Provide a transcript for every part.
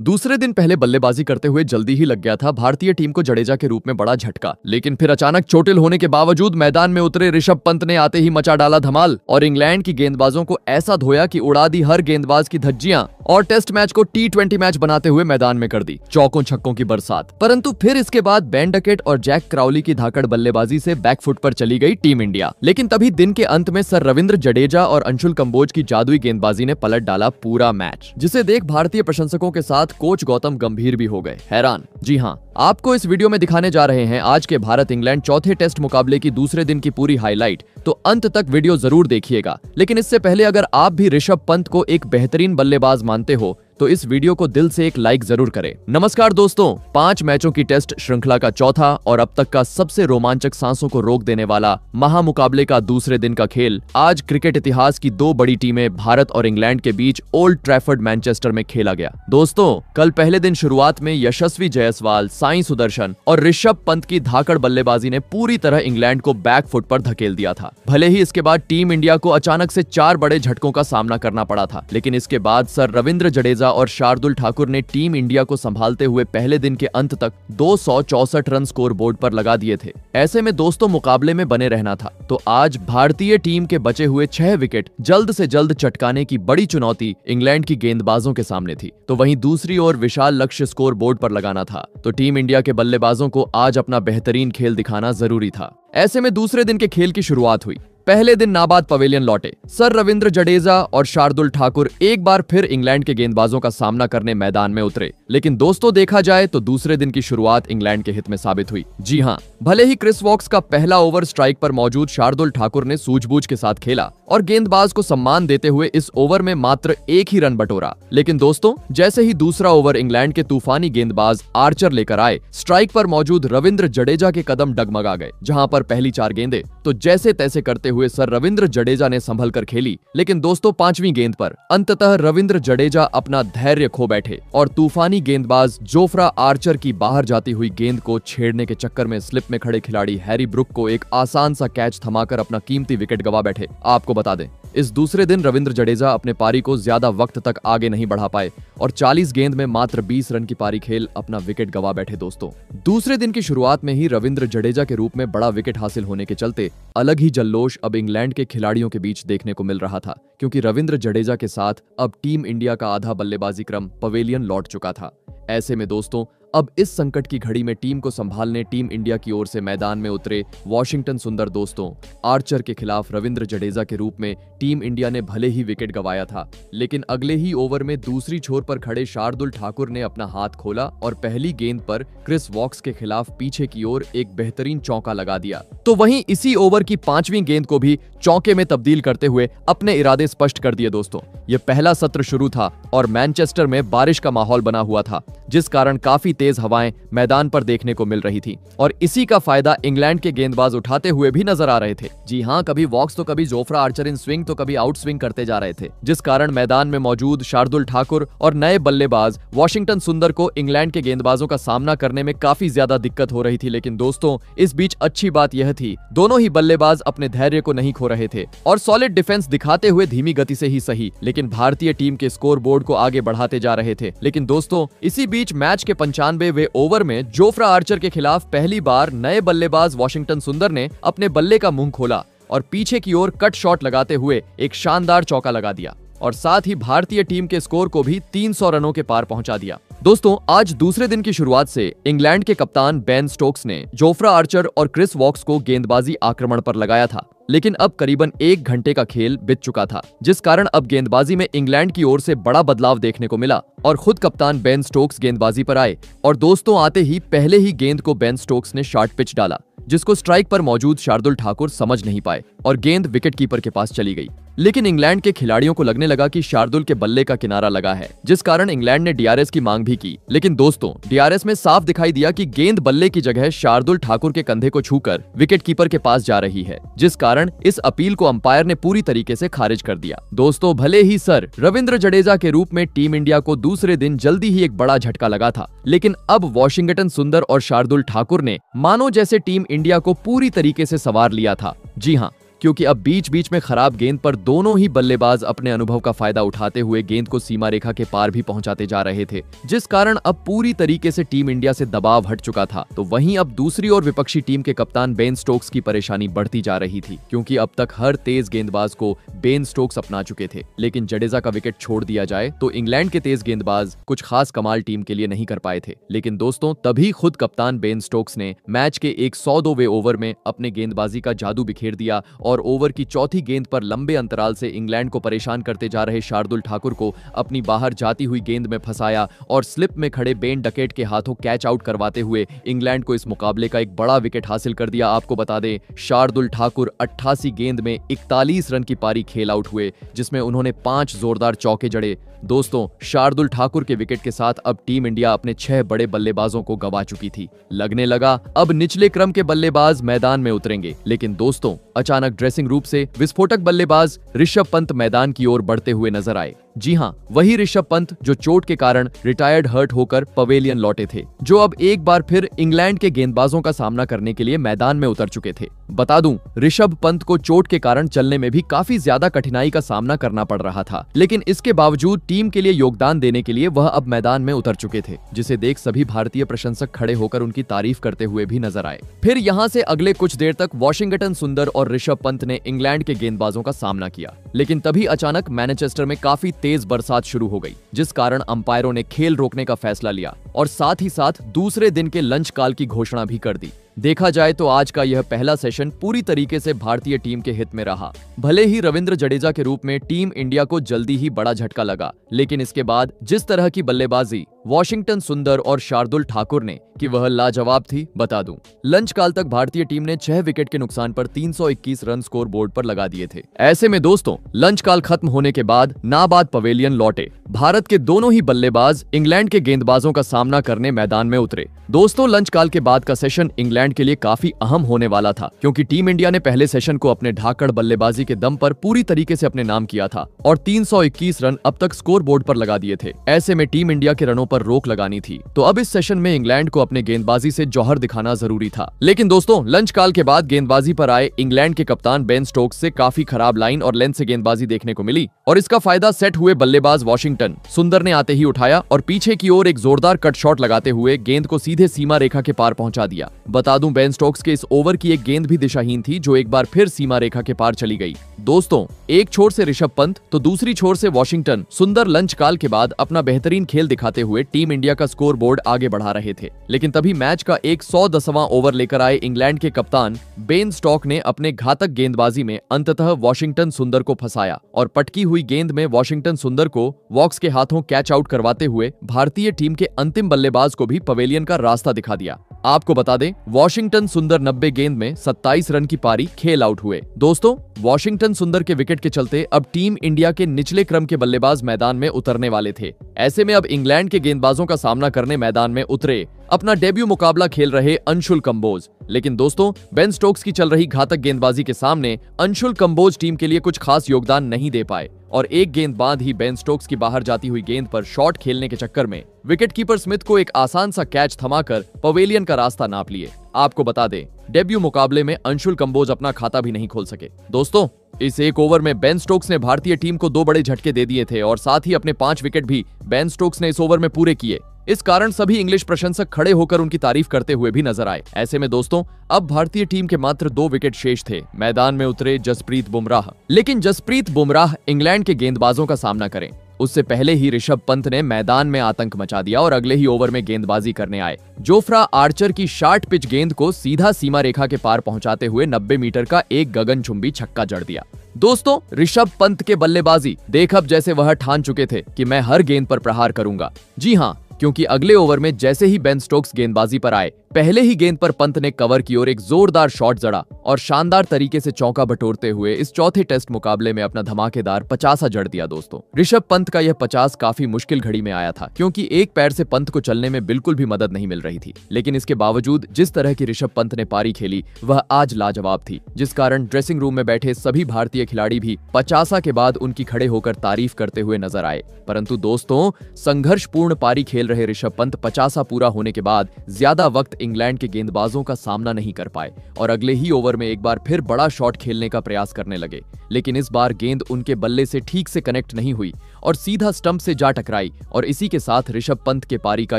दूसरे दिन पहले बल्लेबाजी करते हुए जल्दी ही लग गया था भारतीय टीम को जडेजा के रूप में बड़ा झटका, लेकिन फिर अचानक चोटिल होने के बावजूद मैदान में उतरे ऋषभ पंत ने आते ही मचा डाला धमाल और इंग्लैंड की गेंदबाजों को ऐसा धोया कि उड़ा दी हर गेंदबाज की धज्जियां और टेस्ट मैच को T20 मैच बनाते हुए मैदान में कर दी चौकों छक्कों की बरसात। परंतु फिर इसके बाद बेन डकेट और जैक क्राउली की धाकड़ बल्लेबाजी से बैकफुट पर चली गई टीम इंडिया। लेकिन तभी दिन के अंत में सर रविंद्र जडेजा और अंशुल कंबोज की जादुई गेंदबाजी ने पलट डाला पूरा मैच, जिसे देख भारतीय प्रशंसकों के साथ कोच गौतम गंभीर भी हो गए हैरान। जी हाँ, आपको इस वीडियो में दिखाने जा रहे हैं आज के भारत इंग्लैंड चौथे टेस्ट मुकाबले की दूसरे दिन की पूरी हाईलाइट, तो अंत तक वीडियो जरूर देखिएगा। लेकिन इससे पहले अगर आप भी ऋषभ पंत को एक बेहतरीन बल्लेबाज मानते हो तो इस वीडियो को दिल से एक लाइक जरूर करें। नमस्कार दोस्तों, 5 मैचों की टेस्ट श्रृंखला का चौथा और अब तक का सबसे रोमांचक, सांसों को रोक देने वाला महामुकाबले का दूसरे दिन का खेल आज क्रिकेट इतिहास की 2 बड़ी टीमें भारत और इंग्लैंड के बीच ओल्ड ट्रैफर्ड मैनचेस्टर में खेला गया। दोस्तों, कल पहले दिन शुरुआत में यशस्वी जायसवाल, साई सुदर्शन और ऋषभ पंत की धाकड़ बल्लेबाजी ने पूरी तरह इंग्लैंड को बैकफुट पर धकेल दिया था। भले ही इसके बाद टीम इंडिया को अचानक से 4 बड़े झटकों का सामना करना पड़ा था, लेकिन इसके बाद सर रविंद्र जडेजा और शार्दुल ठाकुर ने टीम इंडिया को संभालते हुए पहले दिन के अंत तक 264 रन स्कोर बोर्ड पर लगा दिए थे। ऐसे में दोस्तों मुकाबले में बने रहना था, तो आज भारतीय टीम के बचे हुए 6 विकेट जल्द से जल्द चटकाने की बड़ी चुनौती इंग्लैंड की गेंदबाजों के सामने थी। तो वहीं दूसरी ओर विशाल लक्ष्य स्कोर बोर्ड पर लगाना था, तो टीम इंडिया के बल्लेबाजों को आज अपना बेहतरीन खेल दिखाना जरूरी था। ऐसे में दूसरे दिन के खेल की शुरुआत हुई। पहले दिन नाबाद पवेलियन लौटे सर रविंद्र जडेजा और शार्दुल ठाकुर एक बार फिर इंग्लैंड के गेंदबाजों का सामना करने मैदान में उतरे। लेकिन दोस्तों देखा जाए तो दूसरे दिन की शुरुआत इंग्लैंड के हित में साबित हुई। जी हां, भले ही क्रिस वॉक्स का पहला ओवर स्ट्राइक पर मौजूद शार्दुल ठाकुर ने सूझबूझ के साथ खेला और गेंदबाज को सम्मान देते हुए इस ओवर में मात्र 1 ही रन बटोरा। लेकिन दोस्तों, जैसे ही दूसरा ओवर इंग्लैंड के तूफानी गेंदबाज आर्चर लेकर आए, स्ट्राइक पर मौजूद रविंद्र जडेजा के कदम डगमगा गए। जहां पर पहली 4 गेंदें तो जैसे तैसे करते हुए सर रविंद्र जडेजा ने संभल कर खेली, लेकिन दोस्तों 5वीं गेंद पर अंततः रविंद्र जडेजा अपना धैर्य खो बैठे और तूफानी गेंदबाज जोफ्रा आर्चर की बाहर जाती हुई गेंद को छेड़ने के चक्कर में स्लिप में खड़े खिलाड़ी हैरी ब्रुक को एक आसान सा कैच थमाकर अपना कीमती विकेट गवा बैठे। आपको बता दें, इस दूसरे दिन रविंद्र जडेजा अपने पारी को ज्यादा वक्त तक आगे नहीं बढ़ा पाए और 40 गेंद में मात्र 20 रन की पारी खेल अपना विकेट गवा बैठे। दोस्तों, दूसरे दिन की शुरुआत में ही रविंद्र जडेजा के रूप में बड़ा विकेट हासिल होने के चलते अलग ही जल्लोश अब इंग्लैंड के खिलाड़ियों के बीच देखने को मिल रहा था, क्योंकि रविंद्र जडेजा के साथ अब टीम इंडिया का आधा बल्लेबाजी क्रम पवेलियन लौट चुका था। ऐसे में दोस्तों, अब इस संकट की घड़ी में टीम को संभालने टीम इंडिया की ओर से मैदान में उतरे वॉशिंगटन सुंदर दोस्तों आर्चर के खिलाफ रविंद्र जडेजा के रूप में टीम इंडिया ने भले ही विकेट गंवाया था, लेकिन अगले ही ओवर में दूसरी छोर पर खड़े शार्दुल ठाकुर ने अपना हाथ खोला और पहली गेंद पर क्रिस वॉक्स के खिलाफ पीछे की ओर एक बेहतरीन चौका लगा दिया। तो वहीं इसी ओवर की 5वीं गेंद को भी चौके में तब्दील करते हुए अपने इरादे स्पष्ट कर दिए। दोस्तों, ये पहला सत्र शुरू था और मैनचेस्टर में बारिश का माहौल बना हुआ था, जिस कारण काफी तेज हवाएं मैदान पर देखने को मिल रही थी और इसी का फायदा इंग्लैंड के गेंदबाज उठाते हुए भी नजर आ रहे थे। जी हां, कभी वॉक्स तो कभी जोफ्रा आर्चर इन स्विंग तो कभी आउट स्विंग करते जा रहे थे, जिस कारण मैदान में मौजूद शार्दुल ठाकुर और नए बल्लेबाज वॉशिंगटन सुंदर को इंग्लैंड के गेंदबाजों का सामना करने में काफी ज्यादा दिक्कत हो रही थी। लेकिन दोस्तों, इस बीच अच्छी बात यह थी, दोनों ही बल्लेबाज अपने धैर्य को नहीं खो रहे थे और सॉलिड डिफेंस दिखाते हुए धीमी गति से ही सही, लेकिन भारतीय टीम के स्कोर बोर्ड को आगे बढ़ाते जा रहे थे। लेकिन दोस्तों, इसी बीच मैच के 95वें ओवर में जोफ्रा आर्चर के खिलाफ पहली बार नए बल्लेबाज वॉशिंगटन सुंदर ने अपने बल्ले का मुंह खोला और पीछे की ओर कट शॉट लगाते हुए एक शानदार चौका लगा दिया और साथ ही भारतीय टीम के स्कोर को भी 300 रनों के पार पहुंचा दिया। दोस्तों, आज दूसरे दिन की शुरुआत से इंग्लैंड के कप्तान बेन स्टोक्स ने जोफ्रा आर्चर और क्रिस वॉक्स को गेंदबाजी आक्रमण पर लगाया था, लेकिन अब करीबन 1 घंटे का खेल बीत चुका था, जिस कारण अब गेंदबाजी में इंग्लैंड की ओर से बड़ा बदलाव देखने को मिला और खुद कप्तान बेन स्टोक्स गेंदबाजी पर आए और दोस्तों आते ही पहले ही गेंद को बेन स्टोक्स ने शॉर्ट पिच डाला, जिसको स्ट्राइक पर मौजूद शार्दुल ठाकुर समझ नहीं पाए और गेंद विकेट कीपर के पास चली गई। लेकिन इंग्लैंड के खिलाड़ियों को लगने लगा कि शार्दुल के बल्ले का किनारा लगा है, जिस कारण इंग्लैंड ने डीआरएस की मांग भी की। लेकिन दोस्तों, डीआरएस में साफ दिखाई दिया कि गेंद बल्ले की जगह शार्दुल ठाकुर के कंधे को छूकर विकेट कीपर के पास जा रही है, जिस कारण इस अपील को अंपायर ने पूरी तरीके से खारिज कर दिया। दोस्तों, भले ही सर रविंद्र जडेजा के रूप में टीम इंडिया को दूसरे दिन जल्दी ही एक बड़ा झटका लगा था, लेकिन अब वॉशिंगटन सुंदर और शार्दुल ठाकुर ने मानो जैसे टीम इंडिया को पूरी तरीके से संवार लिया था। जी हां, क्योंकि अब बीच बीच में खराब गेंद पर दोनों ही बल्लेबाज अपने अनुभव का फायदा उठाते हुए गेंद को सीमा रेखा के पार भी पहुंचाते जा रहे थे, जिस कारण अब पूरी तरीके से टीम इंडिया से दबाव हट चुका था। तो वहीं अब दूसरी ओर विपक्षी टीम के कप्तान बेन स्टोक्स की परेशानी बढ़ती जा रही थी, क्योंकि अब तक हर तेज गेंदबाज को बेन स्टोक्स अपना चुके थे। लेकिन जडेजा का विकेट छोड़ दिया जाए तो इंग्लैंड के तेज गेंदबाज कुछ खास कमाल टीम के लिए नहीं कर पाए थे। लेकिन दोस्तों, तभी खुद कप्तान बेन स्टोक्स ने मैच के एक 102वें ओवर में अपने गेंदबाजी का जादू बिखेर दिया और ओवर की चौथी गेंद पर लंबे अंतराल से इंग्लैंड को परेशान करते जा रहे शार्दुल ठाकुर को अपनी बाहर जाती हुई गेंद में फंसाया और स्लिप में खड़े बेन डकेट के हाथों कैच आउट करवाते हुए इंग्लैंड को इस मुकाबले का एक बड़ा विकेट हासिल कर दिया। आपको बता दें, शार्दुल ठाकुर 88 गेंद में 41 रन की पारी खेल आउट हुए, जिसमें उन्होंने 5 जोरदार चौके जड़े। दोस्तों, शार्दुल ठाकुर के विकेट के साथ अब टीम इंडिया अपने 6 बड़े बल्लेबाजों को गंवा चुकी थी। लगने लगा अब निचले क्रम के बल्लेबाज मैदान में उतरेंगे। लेकिन दोस्तों, अचानक ड्रेसिंग रूम से विस्फोटक बल्लेबाज ऋषभ पंत मैदान की ओर बढ़ते हुए नजर आए। जी हां, वही ऋषभ पंत जो चोट के कारण रिटायर्ड हर्ट होकर पवेलियन लौटे थे, जो अब एक बार फिर इंग्लैंड के गेंदबाजों का सामना करने के लिए मैदान में उतर चुके थे। बता दूं, ऋषभ पंत को चोट के कारण चलने में भी काफी ज्यादा कठिनाई का सामना करना पड़ रहा था, लेकिन इसके बावजूद टीम के लिए योगदान देने के लिए वह अब मैदान में उतर चुके थे, जिसे देख सभी भारतीय प्रशंसक खड़े होकर उनकी तारीफ करते हुए भी नजर आए। फिर यहां से अगले कुछ देर तक वॉशिंगटन सुंदर और ऋषभ पंत ने इंग्लैंड के गेंदबाजों का सामना किया, लेकिन तभी अचानक मैनचेस्टर में काफी तेज बरसात शुरू हो गई, जिस कारण अंपायरों ने खेल रोकने का फैसला लिया और साथ ही साथ दूसरे दिन के लंच काल की घोषणा भी कर दी। देखा जाए तो आज का यह पहला सेशन पूरी तरीके से भारतीय टीम के हित में रहा। भले ही रविंद्र जडेजा के रूप में टीम इंडिया को जल्दी ही बड़ा झटका लगा, लेकिन इसके बाद जिस तरह की बल्लेबाजी वॉशिंगटन सुंदर और शार्दुल ठाकुर ने कि वह लाजवाब थी। बता दूं, लंच काल तक भारतीय टीम ने 6 विकेट के नुकसान पर 321 रन स्कोर बोर्ड पर लगा दिए थे। ऐसे में दोस्तों, लंच काल खत्म होने के बाद नाबाद पवेलियन लौटे भारत के दोनों ही बल्लेबाज इंग्लैंड के गेंदबाजों का सामना करने मैदान में उतरे। दोस्तों, लंच काल के बाद का सेशन इंग्लैंड के लिए काफी अहम होने वाला था, क्योंकि टीम इंडिया ने पहले सेशन को अपने ढाकड़ बल्लेबाजी के दम पर पूरी तरीके से अपने नाम किया था और 321 रन अब तक स्कोर बोर्ड पर लगा दिए थे। ऐसे में टीम इंडिया के रनों पर रोक लगानी थी, तो अब इस सेशन में इंग्लैंड को अपने गेंदबाजी से जौहर दिखाना जरूरी था। लेकिन दोस्तों, लंच काल के बाद गेंदबाजी पर आए इंग्लैंड के कप्तान बेन स्टोक्स से काफी खराब लाइन और लेंथ से गेंदबाजी देखने को मिली और इसका फायदा सेट हुए बल्लेबाज वॉशिंगटन सुंदर ने आते ही उठाया और पीछे की ओर एक जोरदार कट शॉट लगाते हुए गेंद को सीधे सीमा रेखा के पार पहुंचा दिया। बता दूं, बेन स्टोक्स के इस ओवर की एक गेंद भी दिशाहीन थी, जो एक बार फिर सीमा रेखा के पार चली गई। दोस्तों, एक छोर से ऋषभ पंत तो दूसरी छोर से वॉशिंगटन सुंदर लंच काल के बाद अपना बेहतरीन खेल दिखाते हुए टीम इंडिया का स्कोर बोर्ड आगे बढ़ा रहे थे। लेकिन तभी मैच का एक 110वां ओवर लेकर आए इंग्लैंड के कप्तान बेन स्टोक्स ने अपने घातक गेंदबाजी में अंततः वॉशिंगटन सुंदर को फंसाया और पटकी हुई गेंद में वॉशिंगटन सुंदर को वॉक्स के हाथों कैच आउट करवाते हुए भारतीय टीम के अंतिम बल्लेबाज को भी पवेलियन का रास्ता दिखा दिया। आपको बता दें, वॉशिंगटन सुंदर 90 गेंद में 27 रन की पारी खेल आउट हुए। दोस्तों, वॉशिंगटन सुंदर के विकेट के चलते अब टीम इंडिया के निचले क्रम के बल्लेबाज मैदान में उतरने वाले थे। ऐसे में अब इंग्लैंड के गेंदबाजों का सामना करने मैदान में उतरे अपना डेब्यू मुकाबला खेल रहे अंशुल कंबोज। लेकिन दोस्तों, बेन स्टोक्स की चल रही घातक गेंदबाजी के सामने अंशुल कंबोज टीम के लिए कुछ खास योगदान नहीं दे पाए और एक गेंद बाद ही बेन स्टोक्स की बाहर जाती हुई गेंद पर शॉट खेलने के चक्कर में विकेटकीपर स्मिथ को एक आसान सा कैच थमाकर पवेलियन का रास्ता नाप लिए। आपको बता दें, डेब्यू मुकाबले में अंशुल कंबोज अपना खाता भी नहीं खोल सके। दोस्तों, इस एक ओवर में बेन स्टोक्स ने भारतीय टीम को 2 बड़े झटके दे दिए थे और साथ ही अपने 5 विकेट भी बेन स्टोक्स ने इस ओवर में पूरे किए। इस कारण सभी इंग्लिश प्रशंसक खड़े होकर उनकी तारीफ करते हुए भी नजर आए। ऐसे में दोस्तों, अब भारतीय टीम के मात्र 2 विकेट शेष थे। मैदान में उतरे जसप्रीत बुमराह, लेकिन जसप्रीत बुमराह इंग्लैंड के गेंदबाजों का सामना करें उससे पहले ही ऋषभ पंत ने मैदान में आतंक मचा दिया और अगले ही ओवर में गेंदबाजी करने आए जोफ्रा आर्चर की शार्ट पिच गेंद को सीधा सीमा रेखा के पार पहुंचाते हुए 90 मीटर का एक गगनचुंबी छक्का जड़ दिया। दोस्तों, ऋषभ पंत के बल्लेबाजी देख अब जैसे वह ठान चुके थे कि मैं हर गेंद पर प्रहार करूंगा। जी हां, क्योंकि अगले ओवर में जैसे ही बेन स्टोक्स गेंदबाजी पर आए, पहले ही गेंद पर पंत ने कवर की ओर एक जोरदार शॉट जड़ा और शानदार तरीके से चौका बटोरते हुए इस चौथे टेस्ट मुकाबले में अपना धमाकेदार 50 जड़ दिया। दोस्तों, ऋषभ पंत का यह 50 काफी मुश्किल घड़ी में आया था, क्योंकि एक पैर से पंत को चलने में बिल्कुल भी मदद नहीं मिल रही थी। लेकिन इसके बावजूद जिस तरह की ऋषभ पंत ने पारी खेली वह आज लाजवाब थी, जिस कारण ड्रेसिंग रूम में बैठे सभी भारतीय खिलाड़ी भी 50 के बाद उनकी खड़े होकर तारीफ करते हुए नजर आए। परंतु दोस्तों, संघर्षपूर्ण पारी खेल रहे ऋषभ पंत 50 पूरा होने के बाद ज्यादा वक्त इंग्लैंड के गेंदबाजों का सामना नहीं कर पाए और अगले ही ओवर में एक बार फिर बड़ा शॉट खेलने का प्रयास करने लगे, लेकिन इस बार गेंद उनके बल्ले से ठीक से कनेक्ट नहीं हुई और सीधा स्टंप से जा टकराई और इसी के साथ ऋषभ पंत के पारी का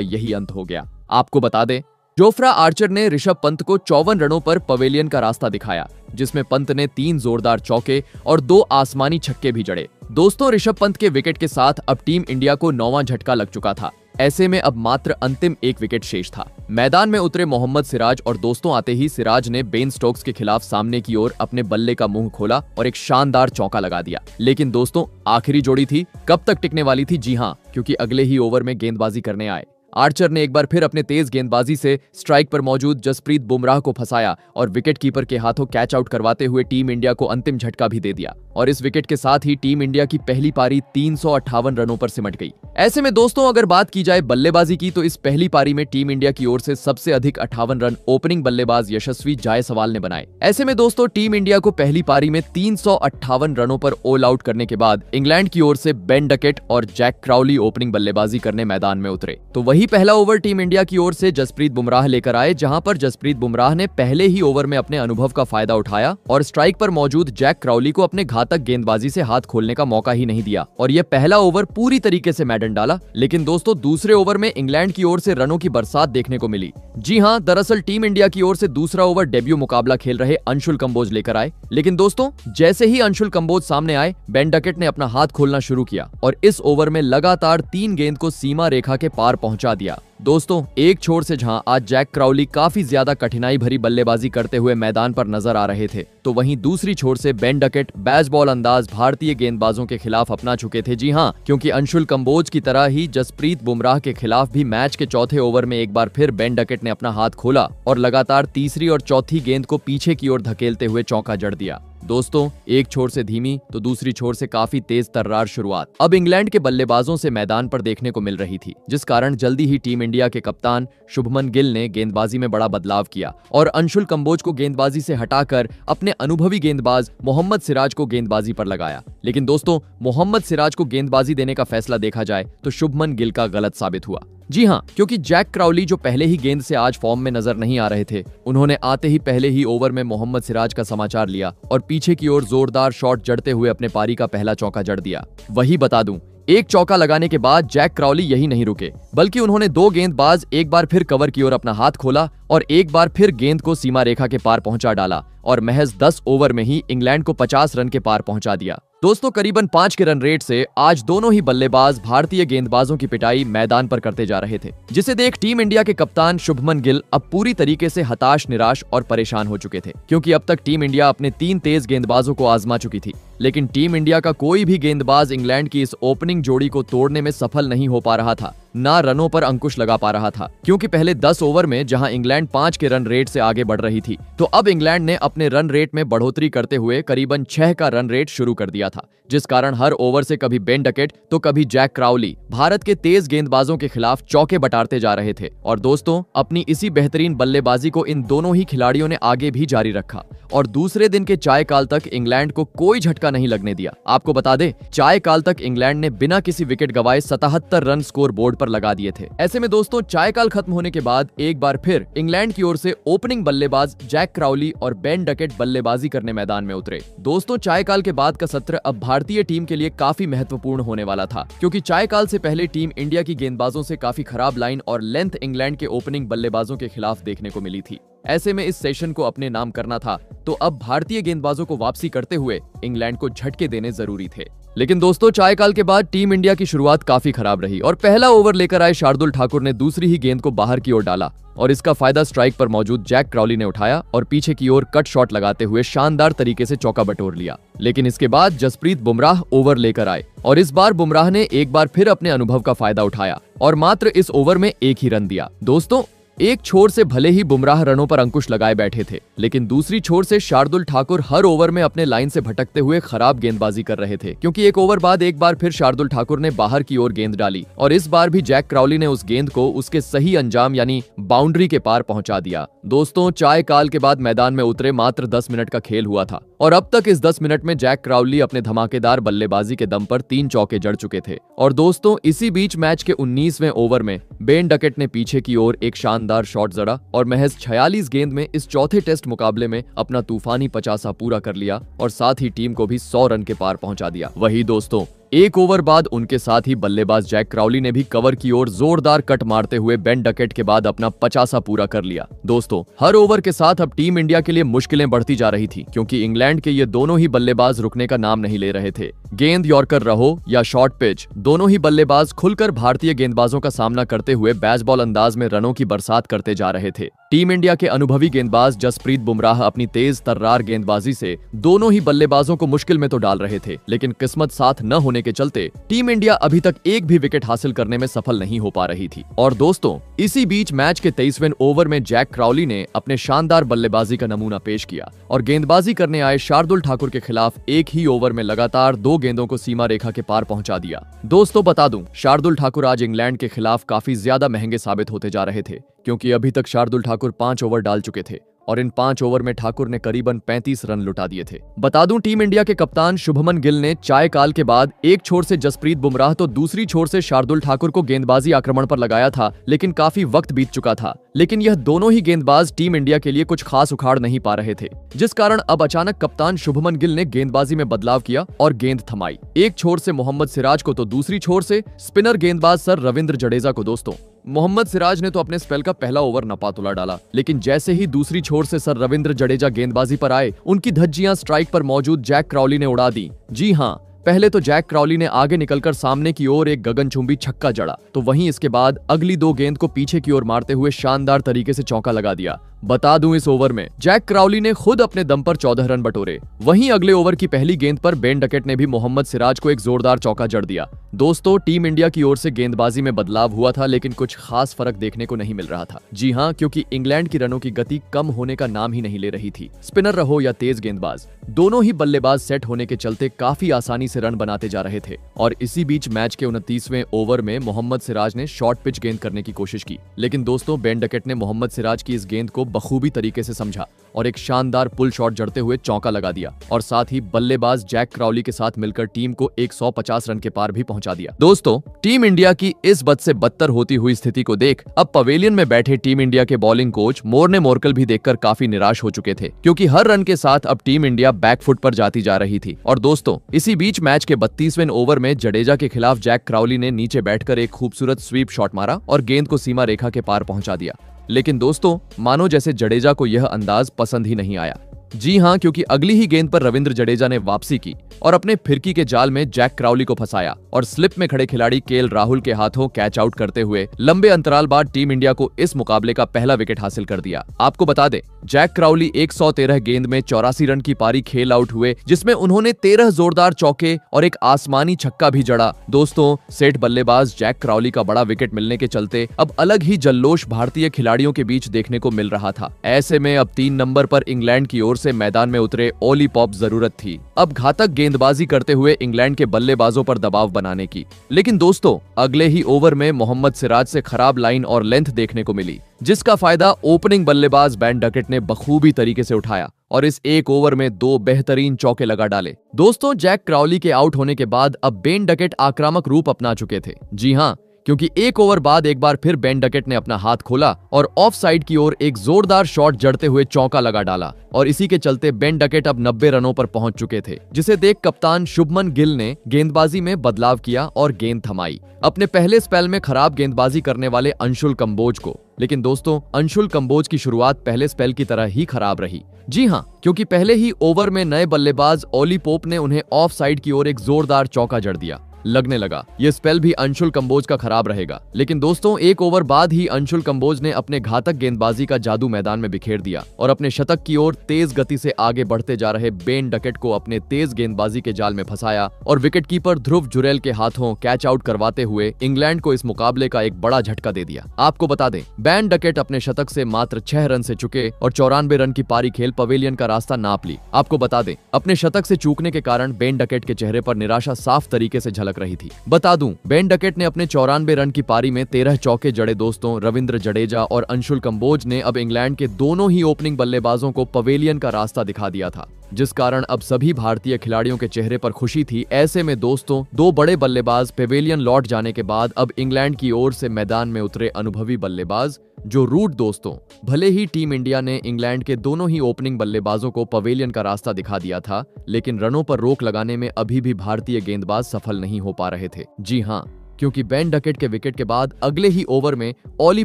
यही अंत हो गया। आपको बता दें, जोफ्रा आर्चर ने ऋषभ पंत को 54 रनों पर पवेलियन का रास्ता दिखाया, जिसमें पंत ने 3 जोरदार चौके और 2 आसमानी छक्के भी जड़े। दोस्तों, ऋषभ पंत के विकेट के साथ अब टीम इंडिया को 9वां झटका लग चुका था। ऐसे में अब मात्र अंतिम 1 विकेट शेष था। मैदान में उतरे मोहम्मद सिराज और दोस्तों आते ही सिराज ने बेन स्टोक्स के खिलाफ सामने की ओर अपने बल्ले का मुंह खोला और एक शानदार चौका लगा दिया। लेकिन दोस्तों, आखिरी जोड़ी थी, कब तक टिकने वाली थी? जी हां, क्योंकि अगले ही ओवर में गेंदबाजी करने आए आर्चर ने एक बार फिर अपने तेज गेंदबाजी से स्ट्राइक पर मौजूद जसप्रीत बुमराह को फंसाया और विकेट कीपर के हाथों कैच आउट करवाते हुए टीम इंडिया को अंतिम झटका भी दे दिया और इस विकेट के साथ ही टीम इंडिया की पहली पारी 358 रनों पर सिमट गई। ऐसे में दोस्तों, अगर बात की जाए बल्लेबाजी की तो इस पहली पारी में टीम इंडिया की ओर से सबसे अधिक 58 रन ओपनिंग बल्लेबाज यशस्वी जायसवाल ने बनाए। ऐसे में दोस्तों, टीम इंडिया को पहली पारी में 358 रनों पर ऑल आउट करने के बाद इंग्लैंड की ओर से बेन डकेट और जैक क्राउली ओपनिंग बल्लेबाजी करने मैदान में उतरे। तो वही पहला ओवर टीम इंडिया की ओर से जसप्रीत बुमराह लेकर आए, जहां पर जसप्रीत बुमराह ने पहले ही ओवर में अपने अनुभव का फायदा उठाया और स्ट्राइक पर मौजूद जैक क्राउली को अपने घातक गेंदबाजी से हाथ खोलने का मौका ही नहीं दिया और यह पहला ओवर पूरी तरीके से मैडन डाला। लेकिन दोस्तों, दूसरे ओवर में इंग्लैंड की ओर से रनों की बरसात देखने को मिली। जी हां, दरअसल टीम इंडिया की ओर से दूसरा ओवर डेब्यू मुकाबला खेल रहे अंशुल कंबोज लेकर आए। लेकिन दोस्तों, जैसे ही अंशुल कंबोज सामने आए, बेन डकेट ने अपना हाथ खोलना शुरू किया और इस ओवर में लगातार 3 गेंद को सीमा रेखा के पार पहुंचा दिया। दोस्तों, एक छोर से जहां आज जैक क्राउली काफी ज्यादा कठिनाई भरी बल्लेबाजी करते हुए मैदान पर नजर आ रहे थे, तो वहीं दूसरी छोर से बेन डकेट बैसबॉल अंदाज भारतीय गेंदबाजों के खिलाफ अपना चुके थे। जी हां, क्योंकि अंशुल कंबोज की तरह ही जसप्रीत बुमराह के खिलाफ भी मैच के चौथे ओवर में एक बार फिर बेन डकेट ने अपना हाथ खोला और लगातार तीसरी और चौथी गेंद को पीछे की ओर धकेलते हुए चौका जड़ दिया। दोस्तों, एक छोर से धीमी तो दूसरी छोर से काफी तेज तर्रार शुरुआत अब इंग्लैंड के बल्लेबाजों से मैदान पर देखने को मिल रही थी, जिस कारण जल्दी ही टीम इंडिया के कप्तान शुभमन गिल ने गेंदबाजी में बड़ा बदलाव किया और अंशुल कंबोज को गेंदबाजी से हटाकर अपने अनुभवी गेंदबाज मोहम्मद सिराज को गेंदबाजी पर लगाया। लेकिन दोस्तों, मोहम्मद सिराज को गेंदबाजी देने का फैसला देखा जाए तो शुभमन गिल का गलत साबित हुआ। जी हां, क्योंकि जैक क्राउली जो पहले ही गेंद से आज फॉर्म में नजर नहीं आ रहे थे, उन्होंने आते ही पहले ही ओवर में मोहम्मद सिराज का समाचार लिया और पीछे की ओर जोरदार शॉट जड़ते हुए अपने पारी का पहला चौका जड़ दिया। वही बता दूं, एक चौका लगाने के बाद जैक क्राउली यही नहीं रुके, बल्कि उन्होंने 2 गेंदबाज एक बार फिर कवर की ओर अपना हाथ खोला और एक बार फिर गेंद को सीमा रेखा के पार पहुंचा डाला और महज 10 ओवर में ही इंग्लैंड को 50 रन के पार पहुंचा दिया। दोस्तों, करीबन 5 के रन रेट से आज दोनों ही बल्लेबाज भारतीय गेंदबाजों की पिटाई मैदान पर करते जा रहे थे, जिसे देख टीम इंडिया के कप्तान शुभमन गिल अब पूरी तरीके से हताश, निराश और परेशान हो चुके थे, क्योंकि अब तक टीम इंडिया अपने 3 तेज गेंदबाजों को आजमा चुकी थी, लेकिन टीम इंडिया का कोई भी गेंदबाज इंग्लैंड की इस ओपनिंग जोड़ी को तोड़ने में सफल नहीं हो पा रहा था, ना रनों पर अंकुश लगा पा रहा था। क्योंकि पहले 10 ओवर में जहां इंग्लैंड 5 के रन रेट से आगे बढ़ रही थी, तो अब इंग्लैंड ने अपने रन रेट में बढ़ोतरी करते हुए करीबन 6 का रन रेट शुरू कर दिया था, जिस कारण हर ओवर से कभी बेन डकेट तो कभी जैक क्राउली भारत के तेज गेंदबाजों के खिलाफ चौके बटारते जा रहे थे। और दोस्तों, अपनी इसी बेहतरीन बल्लेबाजी को इन दोनों ही खिलाड़ियों ने आगे भी जारी रखा और दूसरे दिन के चाय काल तक इंग्लैंड को कोई झटका नहीं लगने दिया। आपको बता दें, चाय काल तक इंग्लैंड ने बिना किसी विकेट गवाए 77 रन स्कोर बोर्ड पर लगा दिए थे। ऐसे में दोस्तों, चाय काल खत्म होने के बाद एक बार फिर इंग्लैंड की ओर से ओपनिंग बल्लेबाज जैक क्राउली और बेन डकेट बल्लेबाजी करने मैदान में उतरे। दोस्तों, चाय काल के बाद का सत्र अब भारतीय टीम के लिए काफी महत्वपूर्ण होने वाला था, क्योंकि चाय काल से पहले टीम इंडिया की गेंदबाजों से काफी खराब लाइन और लेंथ इंग्लैंड के ओपनिंग बल्लेबाजों के खिलाफ देखने को मिली थी। ऐसे में इस सेशन को अपने नाम करना था, तो अब भारतीय गेंदबाजों को वापसी करते हुए इंग्लैंड को झटके देने जरूरी थे। लेकिन दोस्तों, चाय काल के बाद टीम इंडिया की शुरुआत काफी खराब रही और पहला ओवर लेकर आए शार्दुल ठाकुर ने दूसरी ही गेंद को बाहर की ओर डाला और इसका फायदा स्ट्राइक पर मौजूद जैक क्राउली ने उठाया और पीछे की ओर कट शॉट लगाते हुए शानदार तरीके से चौका बटोर लिया। लेकिन इसके बाद जसप्रीत बुमराह ओवर लेकर आए और इस बार बुमराह ने एक बार फिर अपने अनुभव का फायदा उठाया और मात्र इस ओवर में 1 ही रन दिया। दोस्तों, एक छोर से भले ही बुमराह रनों पर अंकुश लगाए बैठे थे, लेकिन दूसरी छोर से शार्दुल ठाकुर हर ओवर में अपने लाइन से भटकते हुए खराब गेंदबाजी कर रहे थे, क्योंकि एक ओवर बाद एक बार फिर शार्दुल ठाकुर ने बाहर की ओर गेंद डाली और इस बार भी जैक क्राउली ने उस गेंद को उसके सही अंजाम यानी बाउंड्री के पार पहुंचा दिया। दोस्तों, चाय काल के बाद मैदान में उतरे मात्र 10 मिनट का खेल हुआ था और अब तक इस 10 मिनट में जैक क्राउली अपने धमाकेदार बल्लेबाजी के दम पर 3 चौके जड़ चुके थे। और दोस्तों, इसी बीच मैच के 19वें ओवर में बेन डकेट ने पीछे की ओर एक शानदार शॉट जड़ा और महज 46 गेंद में इस चौथे टेस्ट मुकाबले में अपना तूफानी 50 पूरा कर लिया और साथ ही टीम को भी 100 रन के पार पहुंचा दिया। वही दोस्तों, एक ओवर बाद उनके साथ ही बल्लेबाज जैक क्राउली ने भी कवर की ओर जोरदार कट मारते हुए बेन डकेट के बाद अपना 50 पूरा कर लिया। दोस्तों, हर ओवर के साथ अब टीम इंडिया के लिए मुश्किलें बढ़ती जा रही थी, क्योंकि इंग्लैंड के ये दोनों ही बल्लेबाज रुकने का नाम नहीं ले रहे थे। गेंद यॉर्कर रहो या शॉर्ट पिच, दोनों ही बल्लेबाज खुलकर भारतीय गेंदबाजों का सामना करते हुए बेसबॉल अंदाज में रनों की बरसात करते जा रहे थे। टीम इंडिया के अनुभवी गेंदबाज जसप्रीत बुमराह अपनी तेज तर्रार गेंदबाजी से दोनों ही बल्लेबाजों को मुश्किल में तो डाल रहे थे, लेकिन किस्मत साथ न होने के चलते टीम इंडिया अभी तक एक भी विकेट हासिल करने में सफल नहीं हो पा रही थी। और दोस्तों, इसी बीच मैच के 23वें ओवर में जैक क्राउली ने अपने शानदार बल्लेबाजी का नमूना पेश किया और गेंदबाजी करने आए शार्दुल ठाकुर के खिलाफ एक ही ओवर में लगातार 2 गेंदों को सीमा रेखा के पार पहुंचा दिया। दोस्तों, बता दूं, शार्दुल ठाकुर आज इंग्लैंड के खिलाफ काफी ज्यादा महंगे साबित होते जा रहे थे, क्योंकि अभी तक शार्दुल ठाकुर 5 ओवर डाल चुके थे और इन 5 ओवर में ठाकुर ने करीबन 35 रन लुटा दिए थे। बता दूं, टीम इंडिया के कप्तान शुभमन गिल ने चाय काल के बाद एक छोर से जसप्रीत बुमराह तो दूसरी छोर से शार्दुल ठाकुर को गेंदबाजी आक्रमण पर लगाया था, लेकिन काफी वक्त बीत चुका था। लेकिन यह दोनों ही गेंदबाज टीम इंडिया के लिए कुछ खास उखाड़ नहीं पा रहे थे, जिस कारण अब अचानक कप्तान शुभमन गिल ने गेंदबाजी में बदलाव किया और गेंद थमाई। एक छोर से मोहम्मद सिराज को तो दूसरी छोर से स्पिनर गेंदबाज सर रविंद्र जडेजा को। दोस्तों, मोहम्मद सिराज ने तो अपने स्पेल का पहला ओवर नपातुला डाला, लेकिन जैसे ही दूसरी छोर से सर रविंद्र जडेजा गेंदबाजी पर आए, उनकी धज्जियां स्ट्राइक पर मौजूद जैक क्राउली ने उड़ा दी। जी हां, पहले तो जैक क्राउली ने आगे निकलकर सामने की ओर एक गगनचुंबी छक्का जड़ा, तो वहीं इसके बाद अगली 2 गेंद को पीछे की ओर मारते हुए शानदार तरीके से चौका लगा दिया। बता दूं, इस ओवर में जैक क्राउली ने खुद अपने दम पर 14 रन बटोरे। वहीं अगले ओवर की पहली गेंद पर बेन डकेट ने भी मोहम्मद सिराज को एक जोरदार चौका जड़ दिया। दोस्तों, टीम इंडिया की ओर से गेंदबाजी में बदलाव हुआ था, लेकिन कुछ खास फर्क देखने को नहीं मिल रहा था। जी हां, क्योंकि इंग्लैंड की रनों की गति कम होने का नाम ही नहीं ले रही थी। स्पिनर रहो या तेज गेंदबाज, दोनों ही बल्लेबाज सेट होने के चलते काफी आसानी से रन बनाते जा रहे थे। और इसी बीच मैच के 29वें ओवर में मोहम्मद सिराज ने शॉर्ट पिच गेंद करने की कोशिश की, लेकिन दोस्तों, बेन डकेट ने मोहम्मद सिराज की इस गेंद को बखूबी तरीके से समझा और एक शानदार पुल शॉट जड़ते हुए चौका लगा दिया और साथ ही बल्लेबाज जैक क्राउली के साथ मिलकर टीम को 150 रन के पार भी पहुंचा दिया। दोस्तों, टीम इंडिया की इस बद से बदतर होती हुई स्थिति को देख अब पवेलियन में बैठे टीम इंडिया के बॉलिंग कोच मोर्ने मोर्कल भी देखकर काफी निराश हो चुके थे, क्योंकि हर रन के साथ अब टीम इंडिया बैकफुट पर जाती जा रही थी। और दोस्तों, इसी बीच मैच के 32वें ओवर में जडेजा के खिलाफ जैक क्राउली ने नीचे बैठकर एक खूबसूरत स्वीप शॉट मारा और गेंद को सीमा रेखा के पार पहुंचा दिया। लेकिन दोस्तों, मानो जैसे जडेजा को यह अंदाज पसंद ही नहीं आया। जी हां, क्योंकि अगली ही गेंद पर रविंद्र जडेजा ने वापसी की और अपने फिरकी के जाल में जैक क्राउली को फंसाया और स्लिप में खड़े खिलाड़ी केएल राहुल के हाथों कैच आउट करते हुए लंबे अंतराल बाद टीम इंडिया को इस मुकाबले का पहला विकेट हासिल कर दिया। आपको बता दें, जैक क्राउली 113 गेंद में 84 रन की पारी खेल आउट हुए, जिसमें उन्होंने 13 जोरदार चौके और एक आसमानी छक्का भी जड़ा। दोस्तों, सेठ बल्लेबाज जैक क्राउली का बड़ा विकेट मिलने के चलते अब अलग ही जल्लोष भारतीय खिलाड़ियों के बीच देखने को मिल रहा था। ऐसे में अब 3 नंबर पर इंग्लैंड की ओर से मैदान में उतरे ओली पॉप जरूरत थी अब घातक गेंदबाजी करते हुए इंग्लैंड के बल्लेबाजों पर दबाव बनाने की। लेकिन दोस्तों, अगले ही ओवर में मोहम्मद सिराज से खराब लाइन और लेंथ देखने को मिली, जिसका फायदा ओपनिंग बल्लेबाज बेन डकेट ने बखूबी तरीके से उठाया और इस एक ओवर में 2 बेहतरीन चौके लगा डाले। दोस्तों, जैक क्राउली के आउट होने के बाद अब बेन डकेट आक्रामक रूप अपना चुके थे। जी हां, क्योंकि एक ओवर बाद एक बार फिर बेन डकेट ने अपना हाथ खोला और ऑफ साइड की ओर एक जोरदार शॉट जड़ते हुए चौका लगा डाला और इसी के चलते बेन डकेट अब 90 रनों पर पहुंच चुके थे, जिसे देख कप्तान शुभमन गिल ने गेंदबाजी में बदलाव किया और गेंद थमाई अपने पहले स्पेल में खराब गेंदबाजी करने वाले अंशुल कंबोज को। लेकिन दोस्तों, अंशुल कंबोज की शुरुआत पहले स्पेल की तरह ही खराब रही। जी हां, क्योंकि पहले ही ओवर में नए बल्लेबाज ओली पोप ने उन्हें ऑफ साइड की ओर एक जोरदार चौका जड़ दिया। लगने लगा ये स्पेल भी अंशुल कंबोज का खराब रहेगा, लेकिन दोस्तों, एक ओवर बाद ही अंशुल कंबोज ने अपने घातक गेंदबाजी का जादू मैदान में बिखेर दिया और अपने शतक की ओर तेज गति से आगे बढ़ते जा रहे बेन डकेट को अपने तेज गेंदबाजी के जाल में फंसाया और विकेटकीपर ध्रुव जुरेल के हाथों कैच आउट करवाते हुए इंग्लैंड को इस मुकाबले का एक बड़ा झटका दे दिया। आपको बता दें, बेन डकेट अपने शतक से मात्र 6 रन से चुके और 94 रन की पारी खेल पवेलियन का रास्ता नाप ली। आपको बता दें, अपने शतक से चूकने के कारण बेन डकेट के चेहरे पर निराशा साफ तरीके से झलक रही थी। बता दूं, बेन डकेट ने अपने 94 रन की पारी में 13 चौके जड़े। दोस्तों, रविंद्र जडेजा और अंशुल कंबोज ने अब इंग्लैंड के दोनों ही ओपनिंग बल्लेबाजों को पवेलियन का रास्ता दिखा दिया था। जिस कारण अब सभी भारतीय खिलाड़ियों के चेहरे पर खुशी थी। ऐसे में दोस्तों, दो बड़े बल्लेबाज पेवेलियन लौट जाने के बाद अब इंग्लैंड की ओर से मैदान में उतरे अनुभवी बल्लेबाज जो रूट। दोस्तों, भले ही टीम इंडिया ने इंग्लैंड के दोनों ही ओपनिंग बल्लेबाजों को पवेलियन का रास्ता दिखा दिया था, लेकिन रनों पर रोक लगाने में अभी भी भारतीय गेंदबाज सफल नहीं हो पा रहे थे। जी हां, क्योंकि बेन डकेट के विकेट के बाद अगले ही ओवर में ऑली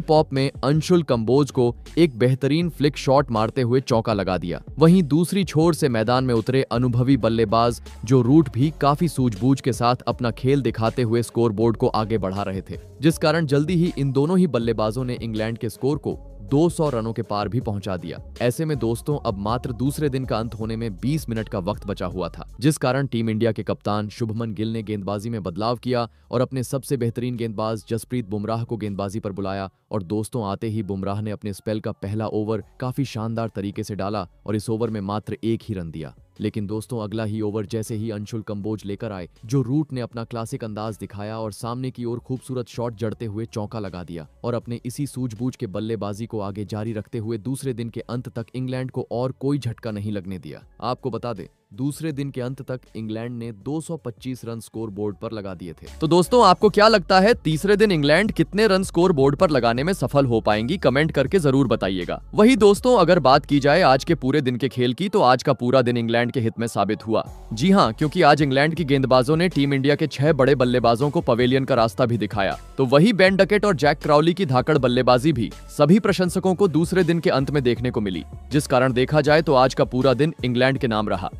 पॉप में अंशुल कंबोज को एक बेहतरीन फ्लिक शॉट मारते हुए चौका लगा दिया। वहीं दूसरी छोर से मैदान में उतरे अनुभवी बल्लेबाज जो रूट भी काफी सूझबूझ के साथ अपना खेल दिखाते हुए स्कोरबोर्ड को आगे बढ़ा रहे थे, जिस कारण जल्दी ही इन दोनों ही बल्लेबाजों ने इंग्लैंड के स्कोर को 200 रनों के पार भी पहुंचा दिया। ऐसे में दोस्तों, अब मात्र दूसरे दिन का अंत होने में 20 मिनट का वक्त बचा हुआ था, जिस कारण टीम इंडिया के कप्तान शुभमन गिल ने गेंदबाजी में बदलाव किया और अपने सबसे बेहतरीन गेंदबाज जसप्रीत बुमराह को गेंदबाजी पर बुलाया। और दोस्तों, आते ही बुमराह ने अपने स्पेल का पहला ओवर काफी शानदार तरीके से डाला और इस ओवर में मात्र 1 ही रन दिया। लेकिन दोस्तों, अगला ही ओवर जैसे ही अंशुल कंबोज लेकर आए, जो रूट ने अपना क्लासिक अंदाज दिखाया और सामने की ओर खूबसूरत शॉट जड़ते हुए चौका लगा दिया और अपने इसी सूझबूझ के बल्लेबाजी को आगे जारी रखते हुए दूसरे दिन के अंत तक इंग्लैंड को और कोई झटका नहीं लगने दिया। आपको बता दें, दूसरे दिन के अंत तक इंग्लैंड ने 225 रन स्कोर बोर्ड पर लगा दिए थे। तो दोस्तों, आपको क्या लगता है, तीसरे दिन इंग्लैंड कितने रन स्कोर बोर्ड पर लगाने में सफल हो पाएंगी? कमेंट करके जरूर बताइएगा। वही दोस्तों, अगर बात की जाए आज के पूरे दिन के खेल की, तो आज का पूरा दिन इंग्लैंड के हित में साबित हुआ। जी हाँ, क्योंकि आज इंग्लैंड की गेंदबाजों ने टीम इंडिया के 6 बड़े बल्लेबाजों को पवेलियन का रास्ता भी दिखाया। तो वही बेन डकेट और जैक क्राउली की धाकड़ बल्लेबाजी भी सभी प्रशंसकों को दूसरे दिन के अंत में देखने को मिली, जिस कारण देखा जाए तो आज का पूरा दिन इंग्लैंड के नाम रहा।